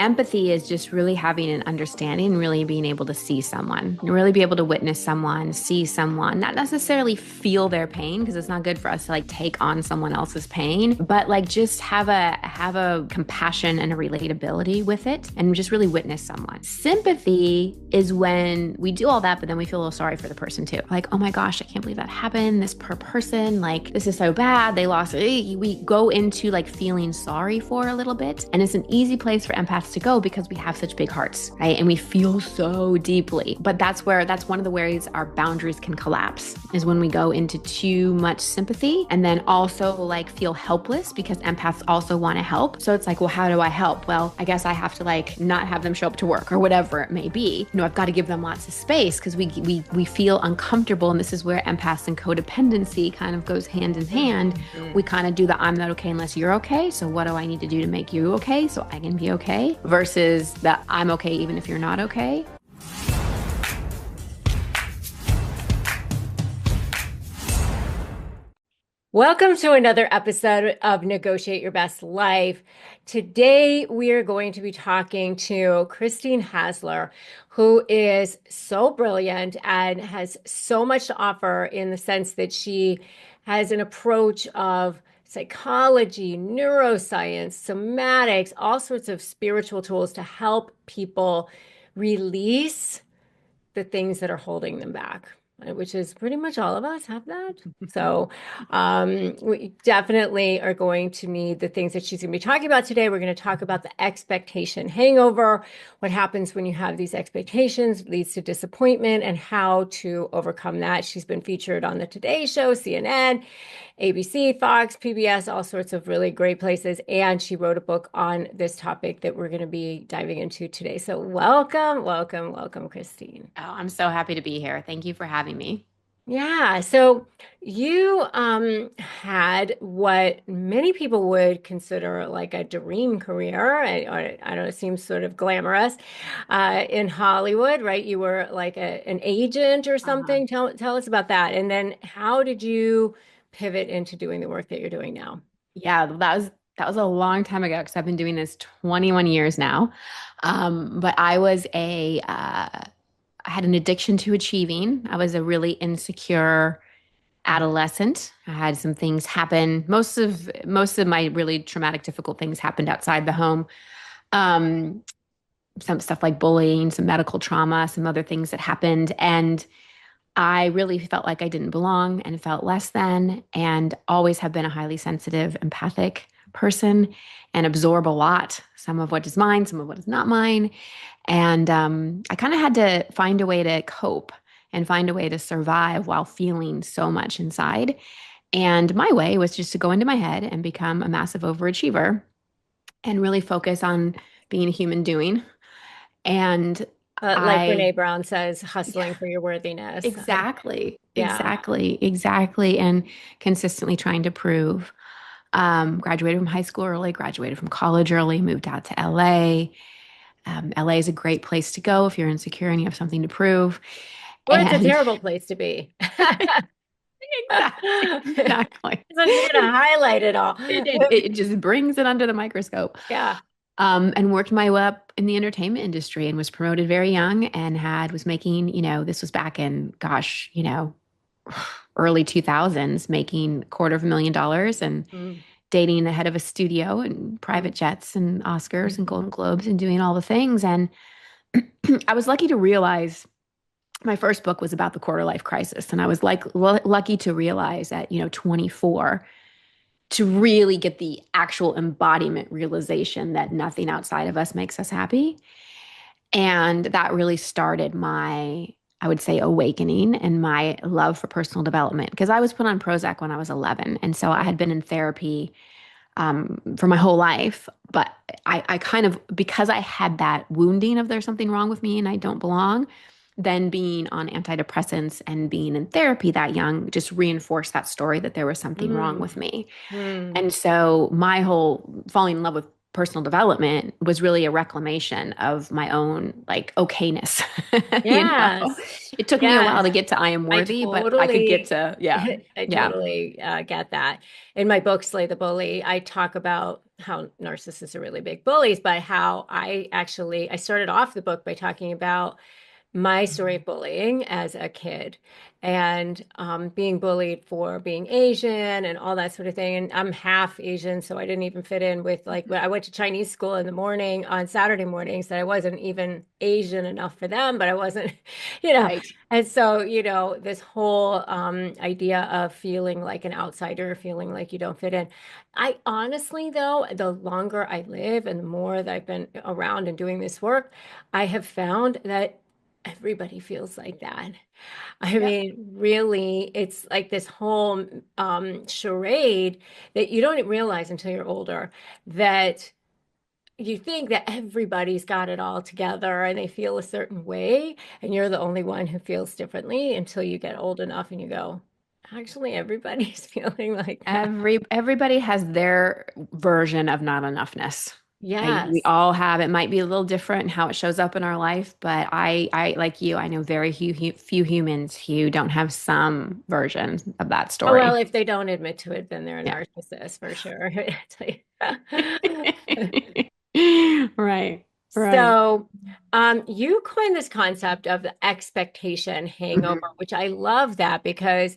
Empathy is just really having an understanding, really being able to see someone, really be able to witness someone, see someone, not necessarily feel their pain, because it's not good for us to like take on someone else's pain, but like just have a compassion and a relatability with it and just really witness someone. Sympathy is when we do all that, but then we feel a little sorry for the person too. Like, oh my gosh, I can't believe that happened. This poor person, like this is so bad. They lost it. We go into like feeling sorry for a little bit. And it's an easy place for empaths to go because we have such big hearts, right? And we feel so deeply. But that's one of the ways our boundaries can collapse, is when we go into too much sympathy and then also like feel helpless, because empaths also want to help. So it's like, well, how do I help? Well, I guess I have to like not have them show up to work or whatever it may be. I've got to give them lots of space because we feel uncomfortable. And this is where empaths and codependency kind of goes hand in hand. We kind of do the I'm not okay unless you're okay. So what do I need to do to make you okay so I can be okay? Versus the I'm okay even if you're not okay. Welcome to another episode of Negotiate Your Best Life. Today, we are going to be talking to Christine Hasler, who is so brilliant and has so much to offer in the sense that she has an approach of psychology, neuroscience, somatics, all sorts of spiritual tools to help people release the things that are holding them back, which is pretty much all of us have that. So we definitely are going to need the things that she's going to be talking about today. We're going to talk about the expectation hangover, what happens when you have these expectations, leads to disappointment, and how to overcome that. She's been featured on the Today Show, CNN, ABC, Fox, PBS, all sorts of really great places. And she wrote a book on this topic that we're going to be diving into today. So welcome, welcome, welcome, Christine. Oh, I'm so happy to be here. Thank you for having me. Yeah, so you had what many people would consider like a dream career, or I don't know, it seems sort of glamorous in Hollywood, right? You were like an agent or Uh-huh. something. Tell us about that. And then how did you pivot into doing the work that you're doing now? Yeah, that was a long time ago because I've been doing this 21 years now. But I had an addiction to achieving. I was a really insecure adolescent. I had some things happen. Most of my really traumatic, difficult things happened outside the home. Um, some stuff like bullying, some medical trauma, some other things that happened. And I really felt like I didn't belong and felt less than, and always have been a highly sensitive, empathic person and absorb a lot, some of what is mine, some of what is not mine. And I kind of had to find a way to cope and find a way to survive while feeling so much inside. And my way was just to go into my head and become a massive overachiever and really focus on being a human doing. And Like I, Brene Brown says, hustling for your worthiness. exactly, Yeah. exactly. And consistently trying to prove. Graduated from high school early, graduated from college early, moved out to LA. LA is a great place to go if you're insecure and you have something to prove. Or it's a And terrible place to be. exactly, exactly. So you're gonna highlight it all. It just brings it under the microscope. Yeah. And worked my way up in the entertainment industry and was promoted very young and was making, this was back in, gosh, early 2000s, making $250,000 and Mm, dating the head of a studio and mm, private jets and Oscars and mhm. Golden Globes and doing all the things. And I was lucky to realize my first book was about the quarter life crisis. And I was like lucky to realize at, 24 to really get the actual embodiment realization that nothing outside of us makes us happy. And that really started I would say, awakening and my love for personal development, because I was put on Prozac when I was 11. And so I had been in therapy for my whole life. But I kind of, because I had that wounding of there's something wrong with me and I don't belong, then being on antidepressants and being in therapy that young just reinforced that story that there was something wrong with Mm, me. mm. And so my whole falling in love with personal development was really a reclamation of my own like okayness. Yes. It took me a while Yes. to get to I am I worthy, but I could get totally, to, yeah, I yeah. totally get that. In my book, Slay the Bully, I talk about how narcissists are really big bullies, but how I started off the book by talking about my story of bullying as a kid and being bullied for being Asian and all that sort of thing. And I'm half Asian, so I didn't even fit in with like when I went to Chinese school in the morning on Saturday mornings that I wasn't even Asian enough for them, but I wasn't, you know. Right. And so, this whole idea of feeling like an outsider, feeling like you don't fit in. I honestly, though, the longer I live and the more that I've been around and doing this work, I have found that everybody feels like that. I Yep. mean, really, it's like this whole charade that you don't realize until you're older that you think that everybody's got it all together and they feel a certain way, and you're the only one who feels differently until you get old enough and you go, actually, everybody's feeling like that. Everybody has their version of not enoughness. We Yes. all have. It might be a little different in how it shows up in our life, but I like you. I know very few humans who don't have some version of that Oh, well, story. if they don't admit to it, then they're a Yeah. narcissist for sure. Right. Right. So, you coined this concept of the expectation hangover, Mhm. which I love that because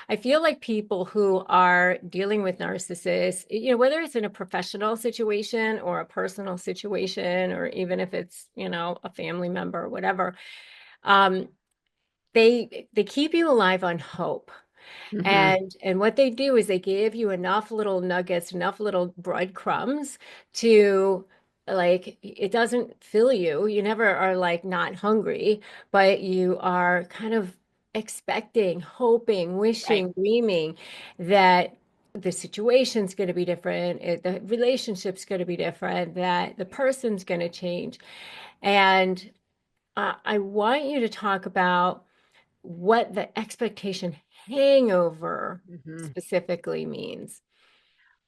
I feel like people who are dealing with narcissists, whether it's in a professional situation or a personal situation, or even if it's, a family member or whatever, um, they keep you alive on hope. Mhm. And what they do is they give you enough little nuggets, enough little breadcrumbs to like it doesn't fill you. You never are like not hungry, but you are kind of expecting, hoping, Right. wishing, dreaming that the situation's going to be different, the relationship's going to be different, that the person's going to change. And I want you to talk about what the expectation hangover Mhm. specifically means.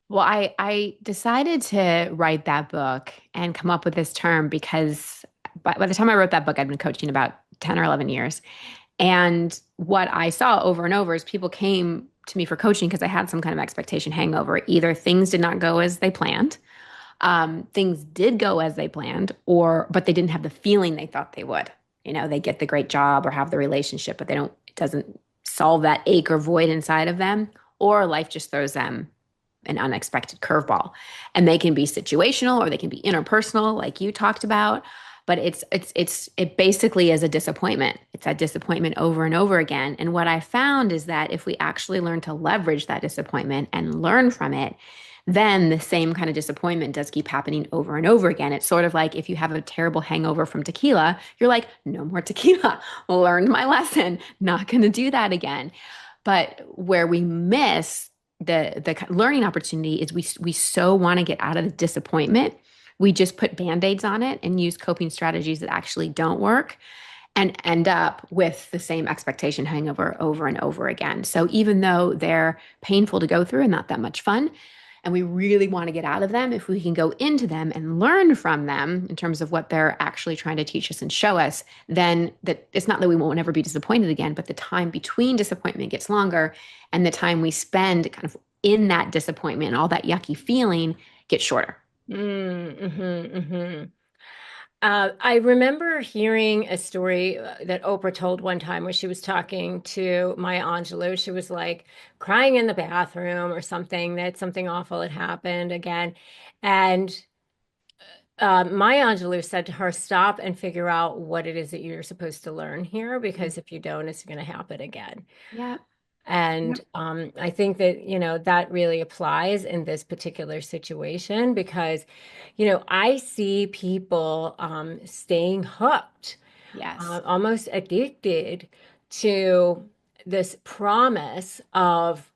Well, I decided to write that book and come up with this term because by the time I wrote that book, I'd been coaching about 10 or 11 years. And what I saw over and over is people came to me for coaching because I had some kind of expectation hangover. Either things did not go as they planned, things did go as they planned, or but they didn't have the feeling they thought they would. They get the great job or have the relationship, but it doesn't solve that ache or void inside of them, or life just throws them an unexpected curveball. And they can be situational or they can be interpersonal, like you talked about. But it basically is a disappointment. It's that disappointment over and over again. And what I found is that if we actually learn to leverage that disappointment and learn from it, then the same kind of disappointment does keep happening over and over again. It's sort of like if you have a terrible hangover from tequila, you're like, no more tequila. Learned my lesson. Not going to do that again. But where we miss the learning opportunity is we so want to get out of the disappointment. We just put band-aids on it and use coping strategies that actually don't work and end up with the same expectation hangover over and over again. So even though they're painful to go through and not that much fun, and we really want to get out of them, if we can go into them and learn from them in terms of what they're actually trying to teach us and show us, then that it's not that we won't ever be disappointed again, but the time between disappointment gets longer, and the time we spend kind of in that disappointment and all that yucky feeling gets shorter. Mm-hmm. I remember hearing a story that Oprah told one time where she was talking to Maya Angelou. She was like crying in the bathroom or something, that something awful had happened again. And Maya Angelou said to her, stop and figure out what it is that you're supposed to learn here, because if you don't, it's going to happen again. Yeah. And Yep. I think that, that really applies in this particular situation because, I see people staying hooked, Yes. almost addicted to this promise of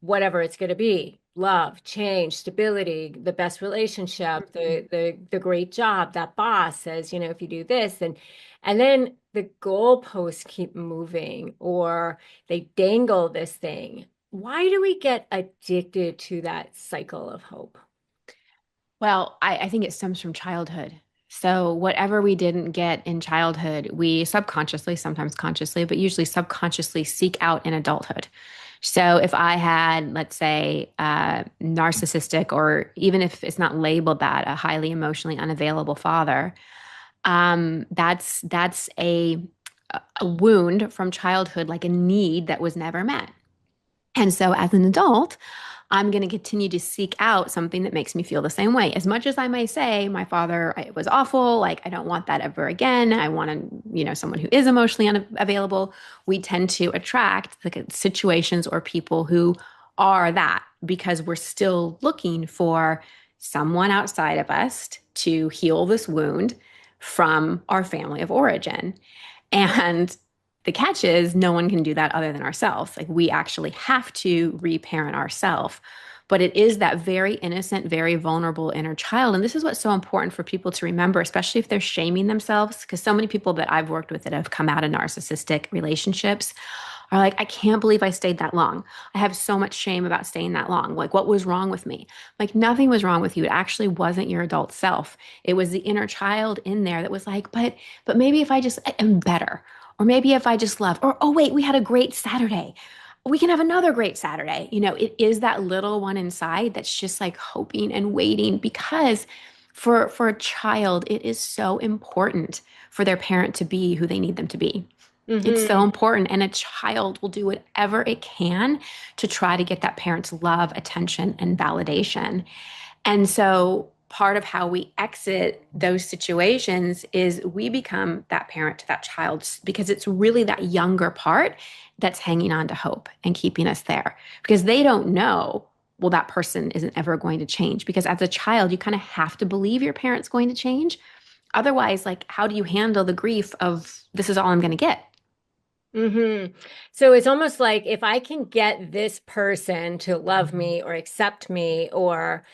whatever it's going to be, love, change, stability, the best relationship, Mhm. the great job. That boss says, if you do this, and then the goalposts keep moving, or they dangle this thing. Why do we get addicted to that cycle of hope? Well, I think it stems from childhood. So, whatever we didn't get in childhood, we subconsciously, sometimes consciously, but usually subconsciously seek out in adulthood. So if I had, let's say, narcissistic, or even if it's not labeled that, a highly emotionally unavailable father, that's a wound from childhood, like a need that was never met. And so as an adult, I'm going to continue to seek out something that makes me feel the same way. As much as I may say, my father was awful, like I don't want that ever again. I want someone who is emotionally unavailable. We tend to attract the situations or people who are that because we're still looking for someone outside of us to heal this wound from our family of origin. And the catch is no one can do that other than ourselves. Like we actually have to reparent ourselves. But it is that very innocent, very vulnerable inner child. And this is what's so important for people to remember, especially if they're shaming themselves. Because so many people that I've worked with that have come out of narcissistic relationships are like, I can't believe I stayed that long. I have so much shame about staying that long. Like, what was wrong with me? Like, nothing was wrong with you. It actually wasn't your adult self. It was the inner child in there that was like, but maybe if I just am better, or maybe if I just love, or oh, wait, we had a great Saturday. We can have another great Saturday. It is that little one inside that's just like hoping and waiting because for a child, it is so important for their parent to be who they need them to be. It's so Hmm. important. And a child will do whatever it can to try to get that parent's love, attention, and validation. And so part of how we exit those situations is we become that parent to that child because it's really that younger part that's hanging on to hope and keeping us there because they don't know, well, that person isn't ever going to change. Because as a child, you kind of have to believe your parent's going to change. Otherwise, like, how do you handle the grief of this is all I'm going to get? Hmm. So it's almost like if I can get this person to love Mhm. me or accept me or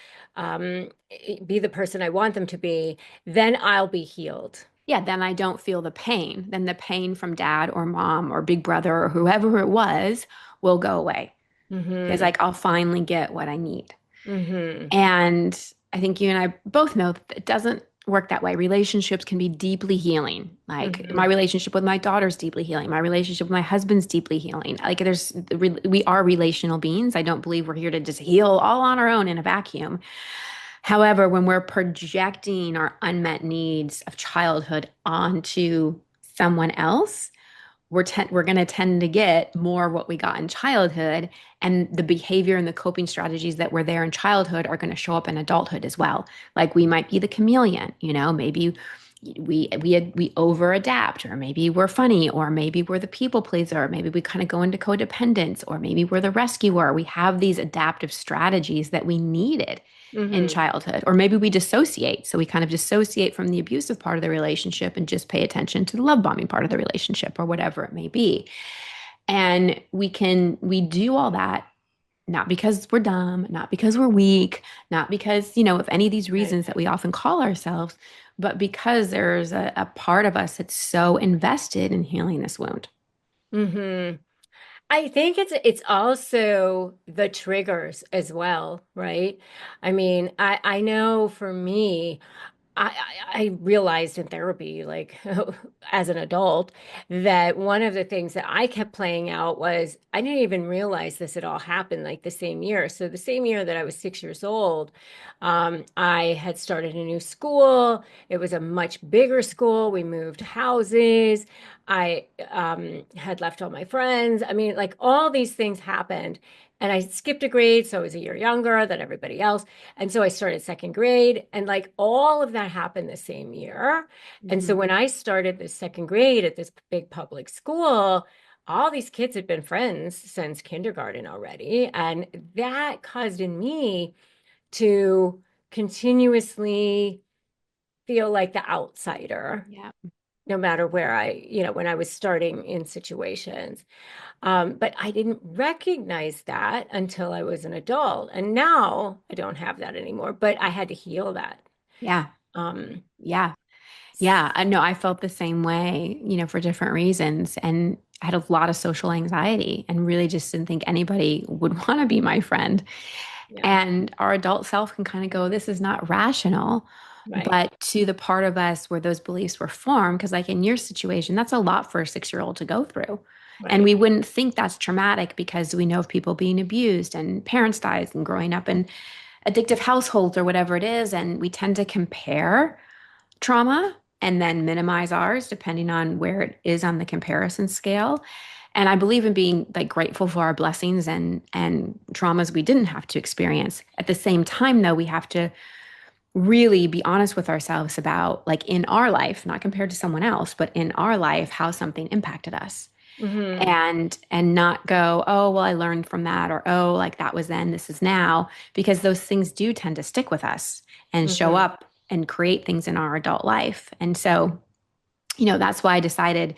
be the person I want them to be, then I'll be healed. Yeah, then I don't feel the pain. Then the pain from dad or mom or big brother or whoever it was will go away because Hmm. like I'll finally get what I need. Hmm. And I think you and I both know that it doesn't work that way. Relationships can be deeply healing. Like my Hmm. relationship with my daughter's deeply healing. My relationship with my husband's deeply healing. Like we are relational beings. I don't believe we're here to just heal all on our own in a vacuum. However, when we're projecting our unmet needs of childhood onto someone else, we're going to tend to get more what we got in childhood, and the behavior and the coping strategies that were there in childhood are going to show up in adulthood as well. Like we might be the chameleon, maybe we over adapt, or maybe we're funny, or maybe we're the people pleaser, or maybe we kind of go into codependence, or maybe we're the rescuer. We have these adaptive strategies that we needed in Hmm. childhood, or maybe we dissociate. So we kind of dissociate from the abusive part of the relationship and just pay attention to the love bombing part of the relationship, or whatever it may be. And we do all that not because we're dumb, not because we're weak, not because, of any of these Right. reasons that we often call ourselves, but because there's a part of us that's so invested in healing this wound. Hmm. I think it's also the triggers as well, right? I mean, I know for me, I realized in therapy, like as an adult, that one of the things that I kept playing out was I didn't even realize this had all happened like the same year. So the same year that I was 6 years old, I had started a new school. It was a much bigger school. We moved houses. I had left all my friends. I mean, like all these things happened. And I skipped a grade, so I was a year younger than everybody else. And so I started second grade, and like all of that happened the same year. And so Mhm. when I started the second grade at this big public school, all these kids had been friends since kindergarten already. And that caused in me to continuously feel like the outsider, Yeah. no matter where when I was starting in situations. But I didn't recognize that until I was an adult. And now I don't have that anymore, but I had to heal that. Yeah. Um, Yeah. Yeah, I know I felt the same way, for different reasons. And I had a lot of social anxiety and really just didn't think anybody would want to be my friend. yeah, And our adult self can kind of go, this is not rational. right. But to the part of us where those beliefs were formed, because like in your situation, that's a lot for a 6-year-old to go through. And Right. we wouldn't think that's traumatic because we know of people being abused and parents died and growing up in addictive households or whatever it is. And we tend to compare trauma and then minimize ours depending on where it is on the comparison scale. And I believe in being like grateful for our blessings and traumas we didn't have to experience. At the same time, though, we have to really be honest with ourselves about like in our life, not compared to someone else, but in our life, how something impacted us. Hmm. And not go, oh, well, I learned from that, or oh, like that was then, this is now, because those things do tend to stick with us and show Hmm. up and create things in our adult life. And so, that's why I decided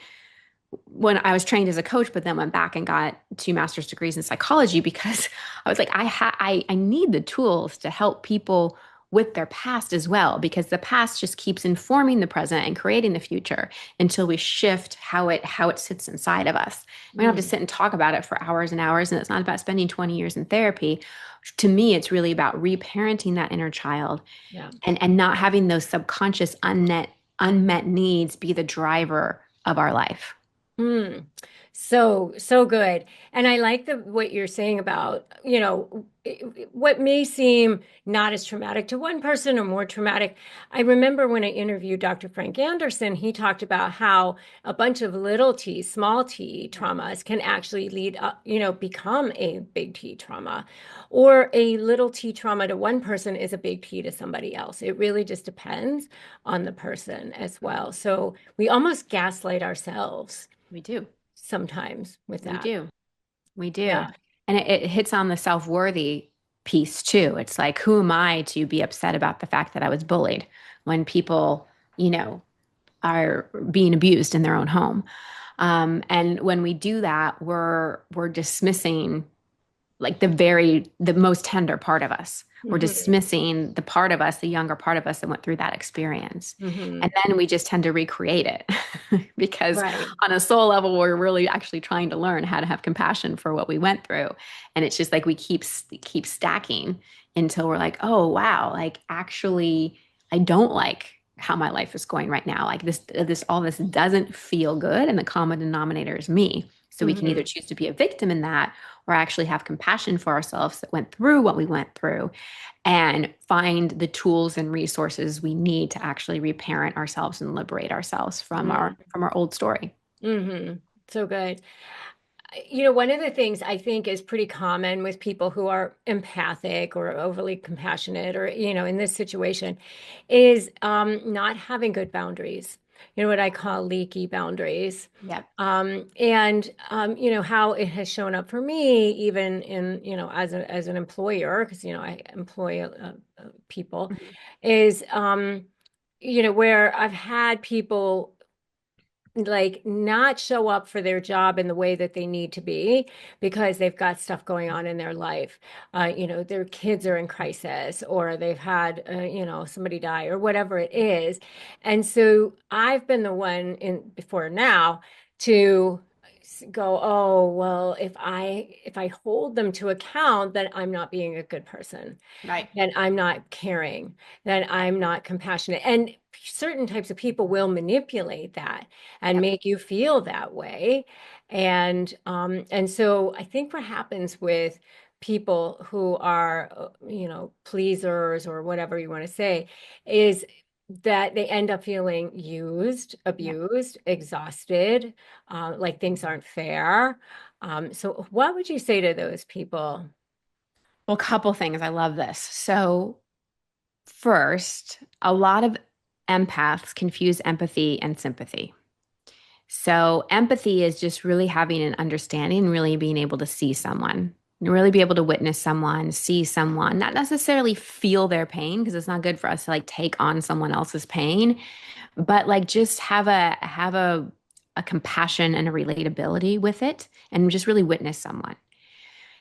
when I was trained as a coach, but then went back and got 2 master's degrees in psychology because I was like, I need the tools to help people with their past as well, because the past just keeps informing the present and creating the future until we shift how it sits inside of us. We don't have to Hmm. sit and talk about it for hours and hours, and it's not about spending 20 years in therapy. To me, it's really about reparenting that inner child Yeah. and not having those subconscious unmet needs be the driver of our life. Mm. So good. And I like what you're saying about, what may seem not as traumatic to one person or more traumatic. I remember when I interviewed Dr. Frank Anderson, he talked about how a bunch of little t, small t traumas can actually lead up, become a big T trauma, or a little t trauma to one person is a big T to somebody else. It really just depends on the person as well. So we almost gaslight ourselves We do. sometimes with We that. do. We do. Yeah. And it hits on the self-worthy piece too. It's like, who am I to be upset about the fact that I was bullied when people, you know, are being abused in their own home? And when we do that, we're dismissing like the most tender part of us. We're Hmm. dismissing the part of us, the younger part of us that went through that experience. Hmm. And then we just tend to recreate it because Right. on a soul level, we're really actually trying to learn how to have compassion for what we went through. And it's just like we keep stacking until we're like, oh wow, like actually I don't like how my life is going right now. Like all this doesn't feel good. And the common denominator is me. So we can either Hmm. choose to be a victim in that or actually have compassion for ourselves that went through what we went through and find the tools and resources we need to actually reparent ourselves and liberate ourselves from our old story. Hmm. So good. One of the things I think is pretty common with people who are empathic or overly compassionate or, in this situation is not having good boundaries. What I call leaky boundaries. Yep. How it has shown up for me, even in, as an employer, because, I employ people, Mhm. is, where I've had people like not show up for their job in the way that they need to be because they've got stuff going on in their life. Their kids are in crisis or they've had, somebody die or whatever it is. And so I've been the one in before now to go, oh, well, if I hold them to account, then I'm not being a good person, Right. then I'm not caring, then I'm not compassionate. And certain types of people will manipulate that and Yep. make you feel that way. And so I think what happens with people who are, pleasers or whatever you want to say, is that they end up feeling used, Yep. abused, exhausted, like things aren't fair. So what would you say to those people? Well, a couple things. I love this. So, first, a lot of empaths confuse empathy and sympathy. So, empathy is just really having an understanding, really being able to see someone, really be able to witness someone, see someone, not necessarily feel their pain because it's not good for us to like take on someone else's pain, but like just have a compassion and a relatability with it and just really witness someone.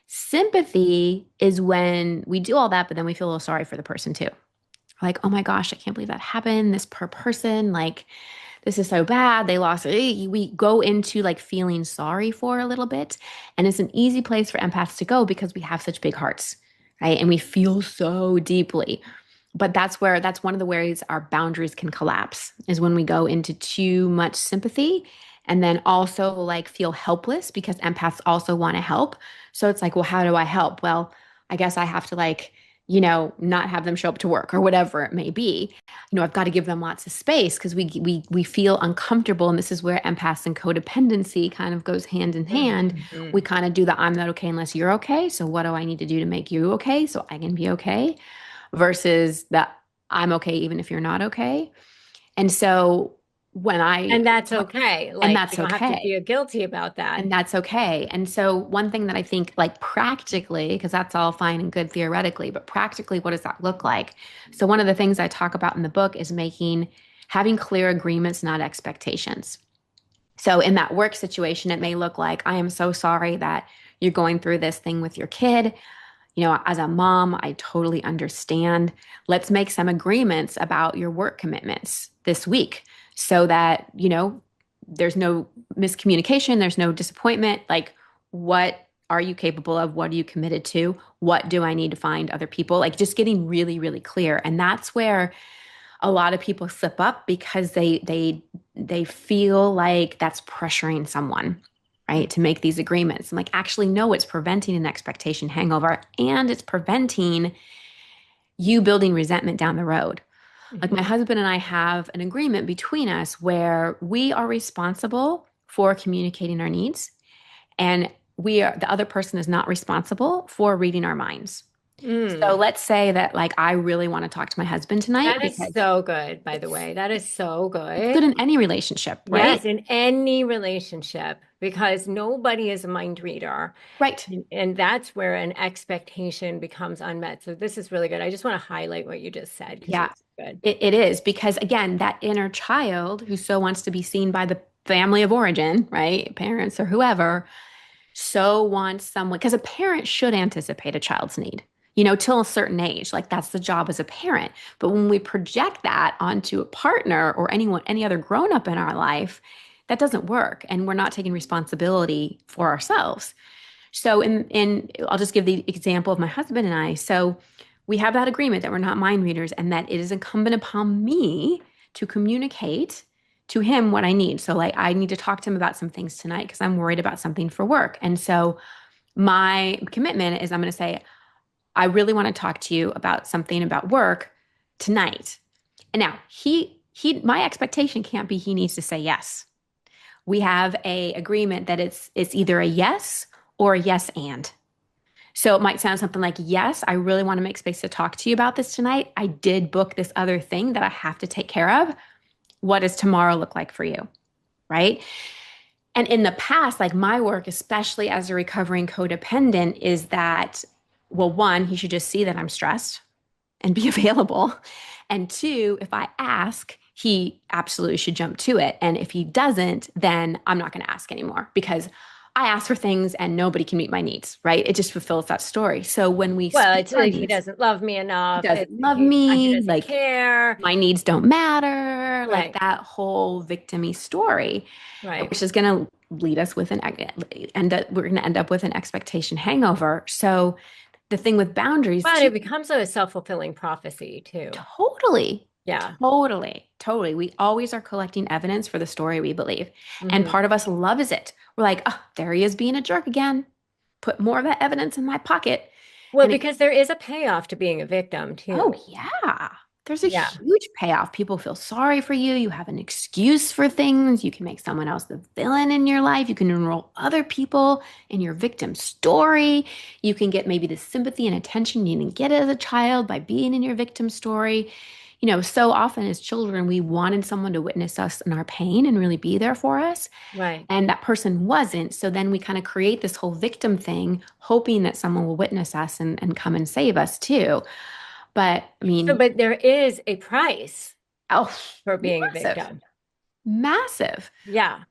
Sympathy is when we do all that, but then we feel a little sorry for the person too. Like, oh my gosh, I can't believe that happened. This poor person, like, this is so bad. They lost it. We go into like feeling sorry for a little bit. And it's an easy place for empaths to go because we have such big hearts, right? And we feel so deeply. but that's one of the ways our boundaries can collapse is when we go into too much sympathy and then also like feel helpless because empaths also want to help. So it's like, well, how do I help? Well, I guess I have to like, not have them show up to work or whatever it may be. I've got to give them lots of space because we feel uncomfortable, and this is where empaths and codependency kind of goes hand in hand. We Mhm. kind of do the I'm not okay unless you're okay. So what do I need to do to make you okay so I can be okay? Versus the I'm okay even if you're not okay. And so when I And that's talk, okay. and Like, you that's don't have to okay. feel guilty about that. And that's okay. And so one thing that I think like practically, because that's all fine and good theoretically, but practically, what does that look like? So one of the things I talk about in the book is having clear agreements, not expectations. So in that work situation, it may look like, I am so sorry that you're going through this thing with your kid. As a mom, I totally understand. Let's make some agreements about your work commitments this week so that, there's no miscommunication, there's no disappointment. Like, what are you capable of? What are you committed to? What do I need to find other people? Like, just getting really, really clear. And that's where a lot of people slip up because they feel like that's pressuring someone, right, to make these agreements. I'm like, actually, no, it's preventing an expectation hangover and it's preventing you building resentment down the road. Like my Mhm. husband and I have an agreement between us where we are responsible for communicating our needs, and the other person is not responsible for reading our minds. So Mm. let's say that like I really want to talk to my husband tonight That is because so good, by the it's way. That is so it's good good. in any relationship, right? Yes, in any relationship, because nobody is a mind reader. Right. And that's where an expectation becomes unmet. So this is really good. I just want to highlight what you just said because Yeah, it's good. it is because again, that inner child who so wants to be seen by the family of origin, right? Parents or whoever, so wants someone because a parent should anticipate a child's need, till a certain age. Like that's the job as a parent. But when we project that onto a partner or any other grown up in our life, that doesn't work. And we're not taking responsibility for ourselves. So in I'll just give the example of my husband and I. So we have that agreement that we're not mind readers and that it is incumbent upon me to communicate to him what I need. So like I need to talk to him about some things tonight because I'm worried about something for work. And so my commitment is I'm going to say, I really want to talk to you about something about work tonight. And now my expectation can't be he needs to say yes. We have a agreement that it's either a yes or a yes and. So it might sound something like, yes, I really want to make space to talk to you about this tonight. I did book this other thing that I have to take care of. What does tomorrow look like for you? Right. And in the past, like my work, especially as a recovering codependent, is that, well, one, he should just see that I'm stressed and be available. And two, if I ask, he absolutely should jump to it. And if he doesn't, then I'm not going to ask anymore because I ask for things and nobody can meet my needs, right? It just fulfills that story. So when we Well, speak it's our like he needs, doesn't love me he enough. doesn't love He me, doesn't like care. my needs don't matter, like Right, that whole victimy story, right. which is going to lead us with we're going to end up with an expectation hangover. So the thing with boundaries But too. it becomes a self-fulfilling prophecy too. Totally. Yeah. Totally. Totally. We always are collecting evidence for the story we believe. And Hmm. part of us loves it. We're like, oh, there he is being a jerk again. Put more of that evidence in my pocket. Well, And it, because there is a payoff to being a victim oh, too. yeah. There's a Yeah. huge payoff. People feel sorry for you. You have an excuse for things. You can make someone else the villain in your life. You can enroll other people in your victim story. You can get maybe the sympathy and attention you didn't get as a child by being in your victim story. So often as children, we wanted someone to witness us in our pain and really be there for us. Right. And that person wasn't. So then we kind of create this whole victim thing, hoping that someone will witness us and come and save us too. But I So, mean, but there is a price oh, for being a massive, victim. massive. Yeah.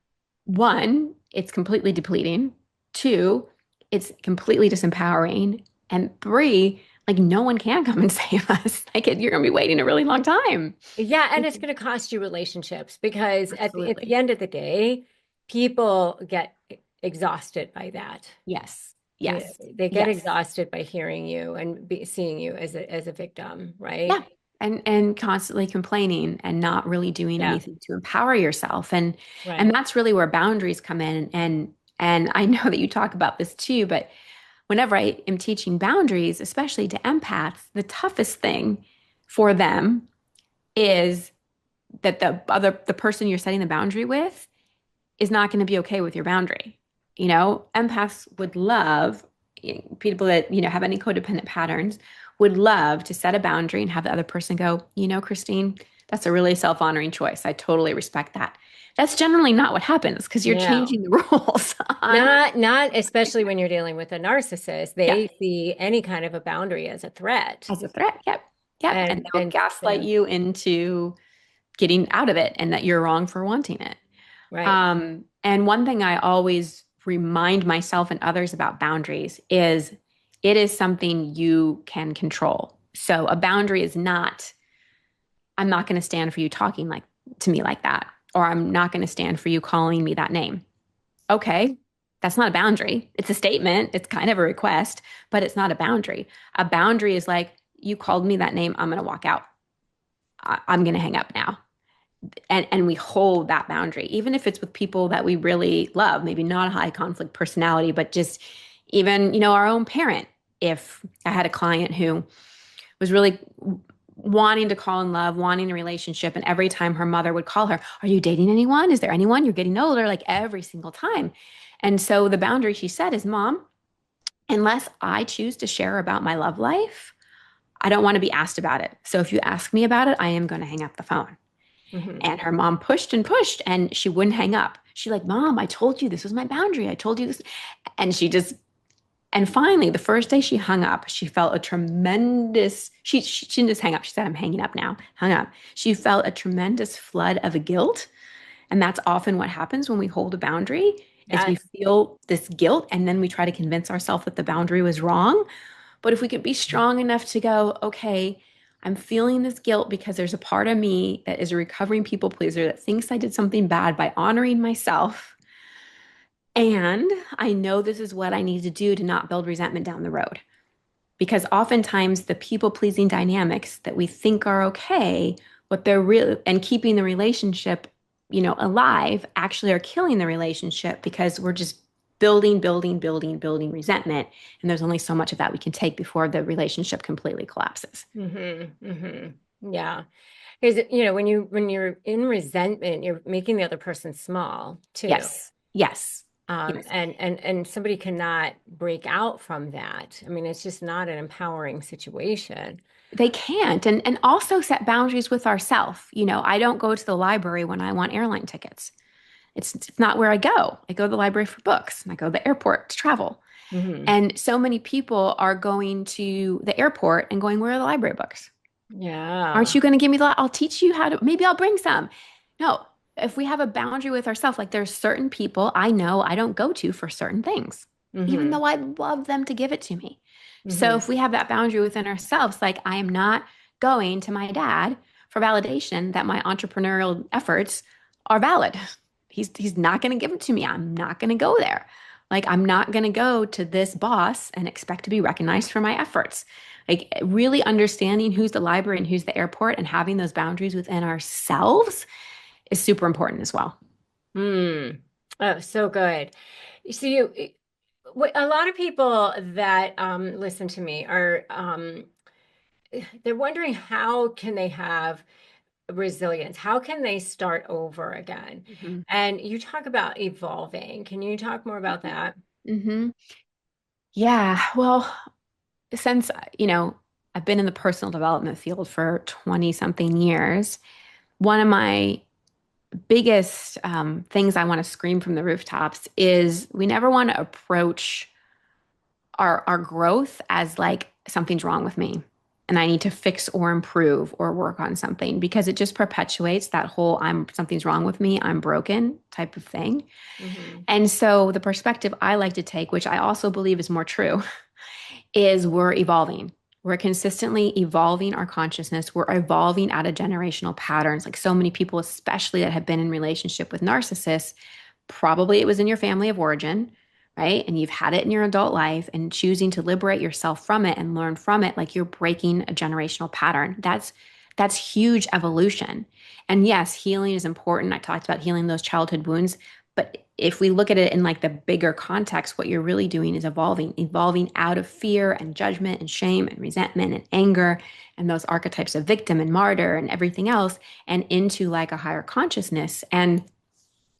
One, it's completely depleting. Two, it's completely disempowering. And three, like no one can come and save us. Like you're going to be waiting a really long time. Yeah, and it's going to cost you relationships because at the Absolutely. end of the day, people get exhausted by that. Yes. Yeah, Yes. they get Yes. exhausted by hearing you and seeing you as a victim, Yeah. right? and constantly complaining and not really doing Yeah, anything to empower yourself. And right. that's really where boundaries come in. And I know that you talk about this too, but whenever I am teaching boundaries, especially to empaths, the toughest thing for them is that the person you're setting the boundary with is not going to be okay with your boundary. Empaths would love, people that, have any codependent patterns would love to set a boundary and have the other person go, Christine, that's a really self-honoring choice. I totally respect that. That's generally not what happens because you're No. changing the rules on, Not especially when you're dealing with a narcissist. yeah, They see any kind of a boundary as a threat. as a threat. Yep. Yep. And they'll And gaslight yeah, you into getting out of it and that you're wrong for wanting it. right. And one thing I always remind myself and others about boundaries is it is something you can control. So a boundary is not, I'm not going to stand for you talking like to me like that, or I'm not going to stand for you calling me that name. Okay, that's not a boundary. It's a statement. It's kind of a request, but it's not a boundary. A boundary is like, you called me that name. I'm going to walk out. I'm going to hang up now. And we hold that boundary even if it's with people that we really love, maybe not a high conflict personality, but just even our own parent. If I had a client who was really wanting to call in love, wanting a relationship, and every time her mother would call her, are you dating anyone, is there anyone, you're getting older, like every single time. And so the boundary she set is, mom, unless I choose to share about my love life, I don't want to be asked about it. So if you ask me about it, I am going to hang up the phone. Hmm. And her mom pushed and pushed and she wouldn't hang up. She like, Mom, I told you this was my boundary. I told you this. And she just, and finally, the first day she hung up, she felt a tremendous, she didn't just hang up. She said, I'm hanging up now, hung up. She felt a tremendous flood of guilt. And that's often what happens when we hold a boundary is we Yes. feel this guilt and then we try to convince ourselves that the boundary was wrong. But if we could be strong enough to go, okay, I'm feeling this guilt because there's a part of me that is a recovering people pleaser that thinks I did something bad by honoring myself. And I know this is what I need to do to not build resentment down the road. Because oftentimes the people pleasing dynamics that we think are okay, what they're really, and keeping the relationship, alive, actually are killing the relationship because we're just building resentment. And there's only so much of that we can take before the relationship completely collapses. Hmm. Hmm. Yeah. Because when you're in resentment, you're making the other person small too. Yes. Yes. Yes. And somebody cannot break out from that. I mean, it's just not an empowering situation. They can't. And also set boundaries with ourselves. I don't go to the library when I want airline tickets. It's not where I go. I go to the library for books and I go to the airport to travel. Hmm. And so many people are going to the airport and going, where are the library books? Aren't Yeah. you going to give me I'll teach you how to, maybe I'll bring some. No, if we have a boundary with ourselves, like there's certain people I know I don't go to for certain things, even Hmm. though I'd love them to give it to me. So Hmm. if we have that boundary within ourselves, like I am not going to my dad for validation that my entrepreneurial efforts are valid. He's not going to give it to me. I'm not going to go there. Like I'm not going to go to this boss and expect to be recognized for my efforts. Like really understanding who's the library and who's the airport and having those boundaries within ourselves is super important as well. Mm. Oh, so good. So a lot of people that listen to me are they're wondering how can they have resilience? How can they start over again? Mhm. And you talk about evolving. Can you talk more about that? Hmm. Yeah. Well, since, I've been in the personal development field for 20 something years, one of my biggest things I want to scream from the rooftops is we never want to approach our growth as like something's wrong with me and I need to fix or improve or work on something because it just perpetuates that whole something's wrong with me, I'm broken type of thing. Hmm. And so the perspective I like to take, which I also believe is more true, is we're evolving. We're consistently evolving our consciousness. We're evolving out of generational patterns. Like so many people, especially that have been in relationship with narcissists, probably it was in your family of origin, right? And you've had it in your adult life and choosing to liberate yourself from it and learn from it, like you're breaking a generational pattern. That's huge evolution. And yes, healing is important. I talked about healing those childhood wounds. But if we look at it in like the bigger context, what you're really doing is evolving out of fear and judgment and shame and resentment and anger and those archetypes of victim and martyr and everything else, and into like a higher consciousness. And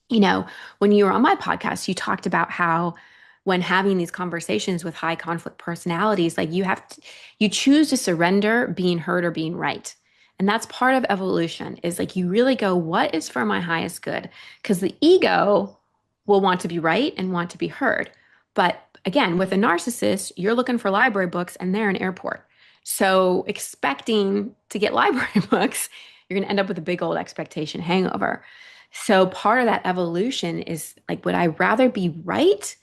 you know, when you were on my podcast, you talked about how when having these conversations with high conflict personalities, like you choose to surrender being heard or being right. And that's part of evolution is like you really go, what is for my highest good? Because the ego will want to be right and want to be heard. But again, with a narcissist, you're looking for library books and they're an airport. So expecting to get library books, you're going to end up with a big old expectation hangover. So part of that evolution is like, would I rather be right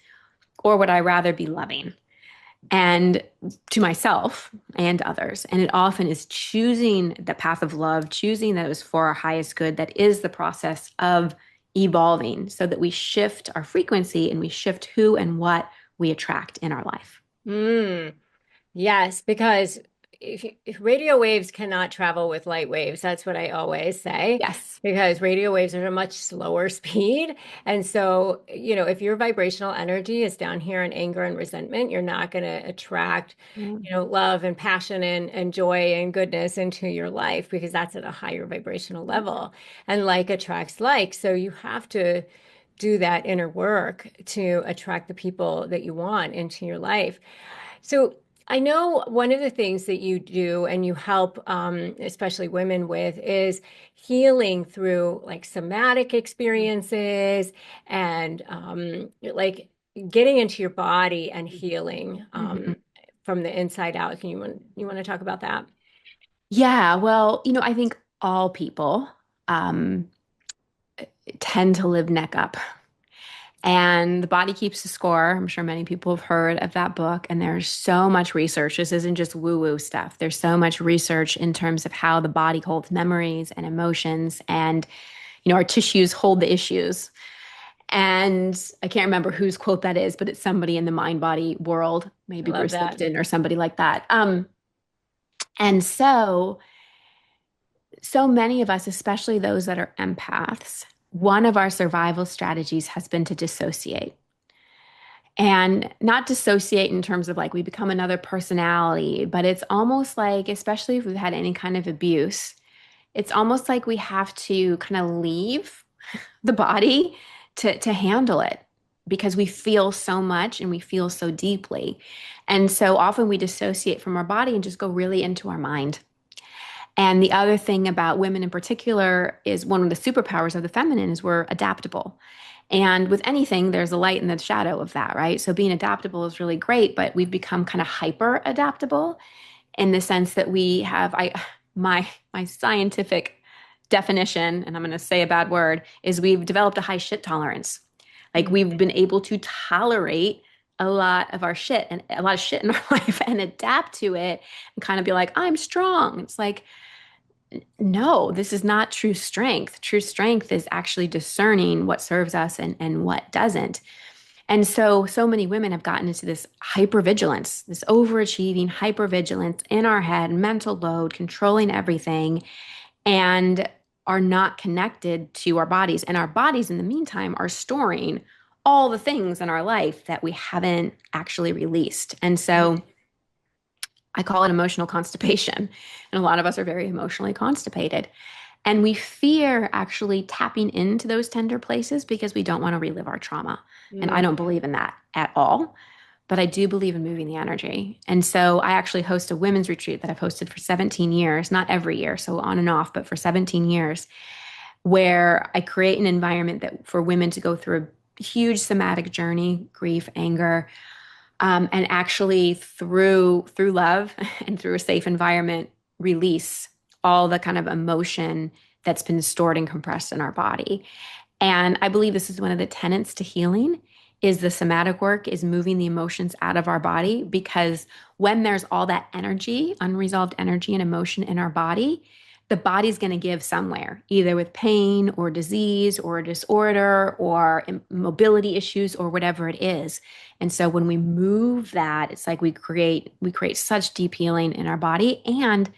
or would I rather be loving? And to myself and others. And it often is choosing the path of love, choosing that it was for our highest good. That is the process of evolving so that we shift our frequency and we shift who and what we attract in our life. Mm. Yes, because if radio waves cannot travel with light waves, that's what I always say, Yes. because radio waves are at a much slower speed. And so, if your vibrational energy is down here in anger and resentment, you're not going to attract, Yeah. love and passion and joy and goodness into your life because that's at a higher vibrational level. And like attracts like. So you have to do that inner work to attract the people that you want into your life. So I know one of the things that you do and you help, especially women with, is healing through like somatic experiences and like getting into your body and healing Mhm. from the inside out. You want to talk about that? Yeah, well, I think all people um, tend to live neck up. And the body keeps the score. I'm sure many people have heard of that book. And there's so much research. This isn't just woo woo stuff. There's so much research in terms of how the body holds memories and emotions. And, our tissues hold the issues. And I can't remember whose quote that is, but it's somebody in the mind body world, I maybe love Bruce that. Lipton or somebody like that. And so many of us, especially those that are empaths, one of our survival strategies has been to dissociate. And not dissociate in terms of like we become another personality, but it's almost like, especially if we've had any kind of abuse, it's almost like we have to kind of leave the body to handle it because we feel so much and we feel so deeply. And so often we dissociate from our body and just go really into our mind. And the other thing about women in particular is one of the superpowers of the feminine is we're adaptable. And with anything, there's a light and the shadow of that, right? So being adaptable is really great, but we've become kind of hyper adaptable in the sense that we have my scientific definition, and I'm going to say a bad word, is we've developed a high shit tolerance. Like Mm. we've been able to tolerate a lot of our shit and a lot of shit in our life and adapt to it and kind of be like, I'm strong. It's like, no, this is not true strength. True strength is actually discerning what serves us and what doesn't. And so many women have gotten into this hypervigilance, this overachieving hypervigilance in our head, mental load, controlling everything, and are not connected to our bodies. And our bodies, in the meantime, are storing all the things in our life that we haven't actually released. And so I call it emotional constipation. And a lot of us are very emotionally constipated. And we fear actually tapping into those tender places because we don't want to relive our trauma. And I Mm. don't believe in that at all. But I do believe in moving the energy. And so I actually host a women's retreat that I've hosted for 17 years, not every year, so on and off, but for 17 years, where I create an environment that for women to go through a huge somatic journey, grief, anger, and actually through love and through a safe environment, release all the kind of emotion that's been stored and compressed in our body. And I believe this is one of the tenets to healing is the somatic work is moving the emotions out of our body because when there's all that energy, unresolved energy and emotion in our body, the body's going to give somewhere, either with pain or disease or disorder or mobility issues or whatever it is. And so when we move that, it's like we create such deep healing in our body and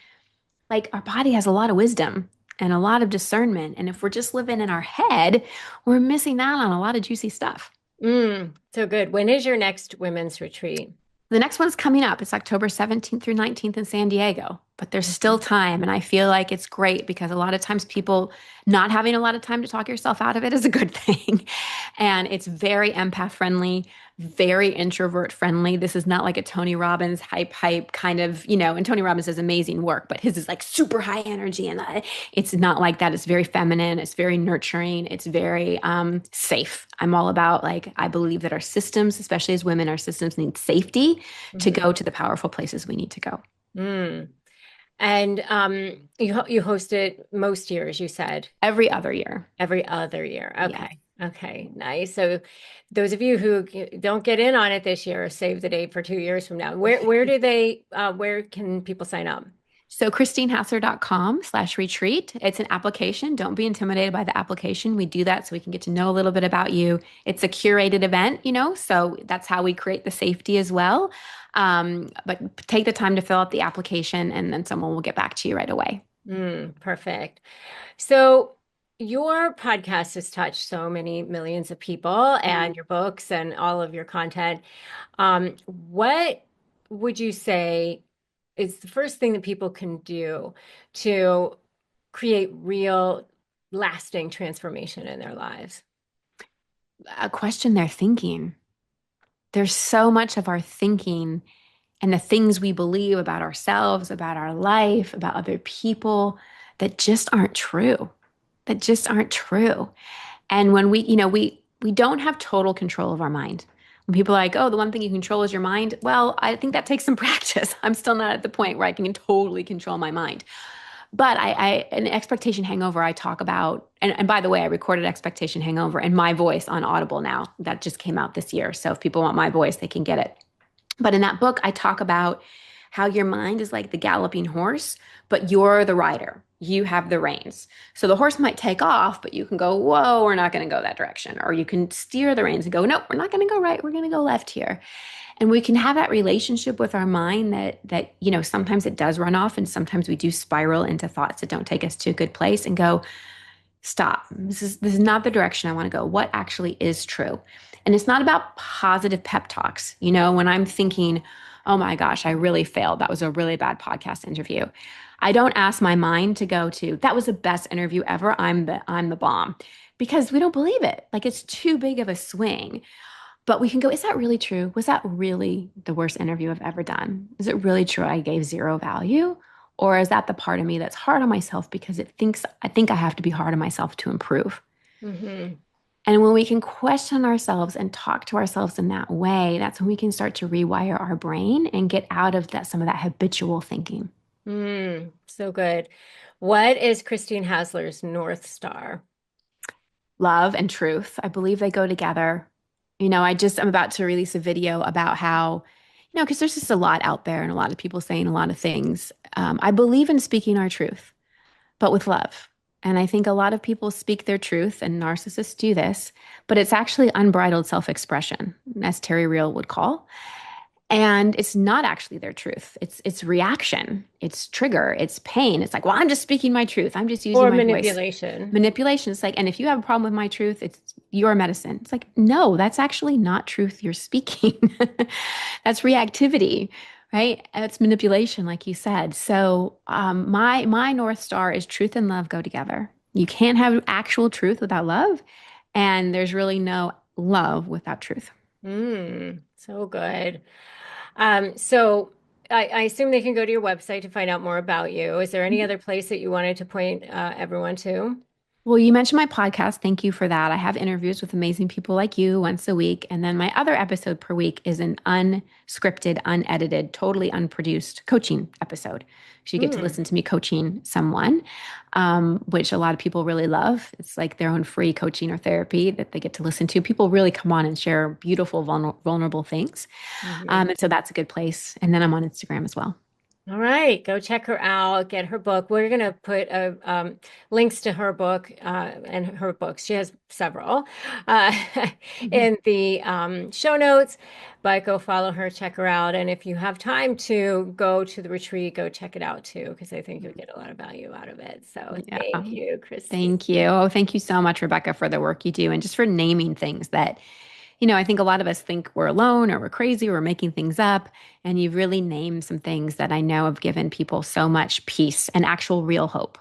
Like our body has a lot of wisdom and a lot of discernment. And if we're just living in our head, we're missing out on a lot of juicy stuff. So good. When is your next women's retreat? The next one's coming up. It's October 17th through 19th in San Diego, but there's still Mhm. time. And I feel like it's great because a lot of times people not having a lot of time to talk yourself out of it is a good thing. And it's very empath friendly, very introvert friendly. This is not like a Tony Robbins hype kind of, and Tony Robbins does amazing work, but his is like super high energy. And it's not like that. It's very feminine. It's very nurturing. It's very safe. I'm all about like, I believe that our systems, especially as women, our systems need safety to Mhm. go to the powerful places we need to go. Mm. And you host it most years, you said. Every other year. Every other year. Yes. Okay. Okay. Nice. So those of you who don't get in on it this year, save the date for 2 years from now. Where can people sign up? So christinehassler.com/retreat. It's an application. Don't be intimidated by the application. We do that so we can get to know a little bit about you. It's a curated event, so that's how we create the safety as well. But take the time to fill out the application and then someone will get back to you right away. Perfect. So your podcast has touched so many millions of people and your books and all of your content. What would you say is the first thing that people can do to create real, lasting transformation in their lives? Question their thinking. There's so much of our thinking and the things we believe about ourselves, about our life, about other people that just aren't true. That just aren't true. And when we don't have total control of our mind. When people are like, oh, the one thing you control is your mind. Well, I think that takes some practice. I'm still not at the point where I can totally control my mind. But in Expectation Hangover, I talk about, and by the way, I recorded Expectation Hangover in my voice on Audible now. That just came out this year. So if people want my voice, they can get it. But in that book, I talk about how your mind is like the galloping horse, but you're the rider. You have the reins. So the horse might take off, but you can go, whoa, we're not going to go that direction. Or you can steer the reins and go, no, we're not going to go right. We're going to go left here. And we can have that relationship with our mind that sometimes it does run off and sometimes we do spiral into thoughts that don't take us to a good place and go, stop. This is not the direction I want to go. What actually is true? And it's not about positive pep talks. When I'm thinking, oh my gosh, I really failed. That was a really bad podcast interview. I don't ask my mind to go to, that was the best interview ever. I'm the bomb. Because we don't believe it. Like it's too big of a swing. But we can go, is that really true? Was that really the worst interview I've ever done? Is it really true I gave zero value? Or is that the part of me that's hard on myself because I think I have to be hard on myself to improve? Hmm. And when we can question ourselves and talk to ourselves in that way, that's when we can start to rewire our brain and get out of some of that habitual thinking. So good. What is Christine Hasler's North Star? Love and truth, I believe they go together. I'm about to release a video about how, because there's just a lot out there and a lot of people saying a lot of things. I believe in speaking our truth, but with love. And I think a lot of people speak their truth, and narcissists do this, but it's actually unbridled self-expression, as Terry Real would call. And it's not actually their truth. It's reaction, it's trigger, it's pain. It's like, well, I'm just speaking my truth. I'm just using Or my voice. manipulation. Manipulation. It's like, and if you have a problem with my truth, it's your medicine. It's like, no, that's actually not truth you're speaking. That's reactivity, right? It's manipulation, like you said. So my North Star is truth and love go together. You can't have actual truth without love, and there's really no love without truth. So good. So I assume they can go to your website to find out more about you. Is there any other place that you wanted to point everyone to? Well, you mentioned my podcast. Thank you for that. I have interviews with amazing people like you once a week. And then my other episode per week is an unscripted, unedited, totally unproduced coaching episode. So you get to Hmm. listen to me coaching someone, which a lot of people really love. It's like their own free coaching or therapy that they get to listen to. People really come on and share beautiful, vulnerable things. Mhm. And so that's a good place. And then I'm on Instagram as well. All right, go check her out, get her book. We're going to put links to her book and her books. She has several uh, in the show notes, but go follow her, check her out. And if you have time to go to the retreat, go check it out too, because I think you'll get a lot of value out of it. So Yeah. thank you, Christy. Thank you. Oh, thank you so much, Rebecca, for the work you do and just for naming things that, I think a lot of us think we're alone or we're crazy or we're making things up. And you've really named some things that I know have given people so much peace and actual real hope.